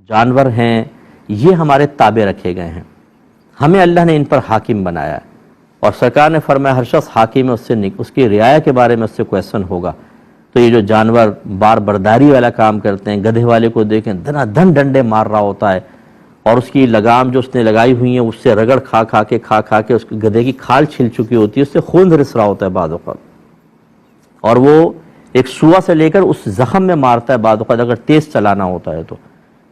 جانور ہیں یہ ہمارے تابع رکھے گئے ہیں، ہمیں اللہ نے ان پر حاکم بنایا ہے، اور سرکار نے فرمایا ہر شخص حاکم ہے، اس کی رعایا کے بارے میں اس سے کویسچن ہوگا۔ تو یہ جو جانور بار برداری والا کام کرتے ہیں، گدھے والے کو دیکھیں دنا دن ڈنڈے مار رہا ہوتا ہے، اور اس کی لگام جو اس نے لگائی ہوئی ہے اس سے رگڑ کھا کھا کے اس گدھے کی کھال چھل چکی ہوتی ہے، اس سے خون رس رہا ہوتا ہے بعض اوقات، اور وہ ایک سوا سے لے کر اس زخم میں مارتا ہے بعض اوقات اگر تیز چلانا ہوتا ہے تو۔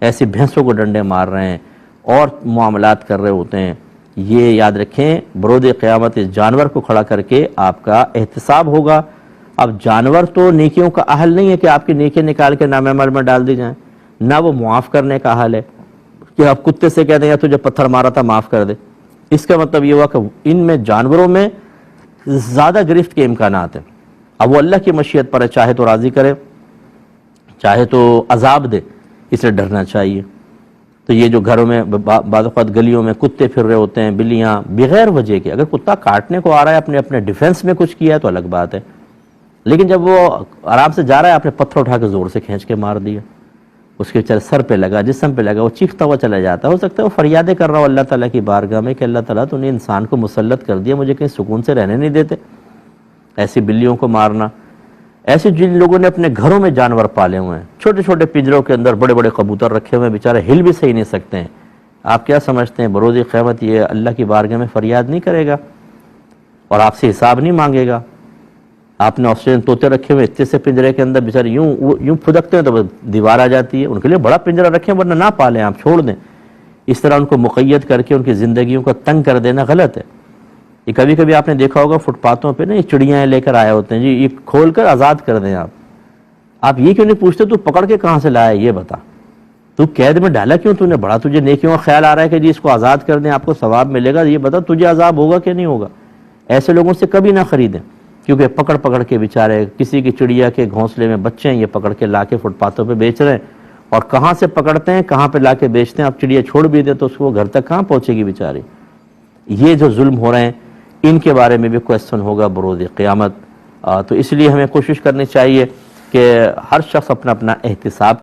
ایسی بھینسوں کو ڈنڈے مار رہے ہیں اور معاملات کر رہے ہوتے ہیں۔ یہ یاد رکھیں برود قیامت اس جانور کو کھڑا کر کے آپ کا احتساب ہوگا۔ اب جانور تو نیکیوں کا اہل نہیں ہے کہ آپ کی نیکیاں نکال کے نام عمل میں ڈال دی جائیں، نہ وہ معاف کرنے کا اہل ہے کہ آپ کتے سے کہہ دیں یا تجھے پتھر مارا تھا معاف کر دے۔ اس کا مطلب یہ ہوا کہ ان میں جانوروں میں زیادہ گرفت کے امکانات ہیں۔ اب وہ اللہ کی مشیت پر ہے، چاہے تو راضی کرے چاہے تو عذاب دے، اسے ڈرنا چاہیے۔ تو یہ جو گھروں میں بعض اوقات گلیوں میں کتے پھر رہے ہوتے ہیں، بلیاں بغیر وجہ کے، اگر کتا کاٹنے کو آ رہا ہے اپنے ڈیفنس میں کچھ کیا ہے تو الگ بات ہے، لیکن جب وہ آرام سے جا رہا ہے آپ نے پتھر اٹھا کے زور سے کھینچ کے مار دیا، اس کے چل سر پہ لگا، جسم پہ لگا، وہ چیختا ہوا چلا جاتا ہے۔ ہو سکتا ہے وہ فریادیں کر رہا ہو اللہ تعالیٰ کی بارگاہ میں کہ اللہ تعالیٰ تو نے انسان کو مسلط کر دیا، مجھے کہیں سکون سے رہنے نہیں دیتے۔ ایسی بلیوں کو مارنا، ایسے جن لوگوں نے اپنے گھروں میں جانور پالے ہوئے ہیں، چھوٹے چھوٹے پنجروں کے اندر بڑے بڑے کبوتر رکھے ہوئے ہیں، بیچارے ہل بھی صحیح نہیں سکتے ہیں، آپ کیا سمجھتے ہیں بروز قیامت یہ اللہ کی بارگاہ میں فریاد نہیں کرے گا اور آپ سے حساب نہیں مانگے گا؟ آپ نے آسٹریلین طوطے رکھے ہوئے اتنے سے پنجرے کے اندر، بیچارے یوں پھدکتے ہیں تو دیوار آ جاتی ہے۔ ان کے لیے بڑا پنجرہ رکھیں ورنہ نہ پالیں، آپ چھوڑ دیں۔ اس طرح ان کو مقید کر کے ان کی زندگیوں کو تنگ کر دینا غلط ہے۔ یہ کبھی کبھی آپ نے دیکھا ہوگا فٹ پاتھوں پہ نا یہ چڑیاں لے کر آئے ہوتے ہیں، جی یہ کھول کر آزاد کر دیں آپ یہ کیوں نہیں پوچھتے تو پکڑ کے کہاں سے لایا یہ بتا، تو قید میں ڈالا کیوں تو نے؟ بڑا تجھے نیکیوں کا خیال آ رہا ہے کہ جی اس کو آزاد کر دیں آپ کو ثواب ملے گا، یہ بتا تجھے عذاب ہوگا کہ نہیں ہوگا؟ ایسے لوگوں سے کبھی نہ خریدیں، کیونکہ پکڑ کے بیچارے کسی کی چڑیا کے گھونسلے میں بچے ہیں، یہ پکڑ کے لا کے فٹ پاتھوں پہ بیچ رہے ہیں، اور کہاں سے پکڑتے ہیں کہاں پہ لا کے بیچتے ہیں۔ آپ چڑیا چھوڑ بھی دیں تو اس کو گھر تک کہاں پہنچے گی بیچاری؟ یہ جو ظلم ہو رہے ہیں ان کے بارے میں بھی کویسچن ہوگا بروز قیامت۔ تو اس لیے ہمیں کوشش کرنی چاہیے کہ ہر شخص اپنا احتساب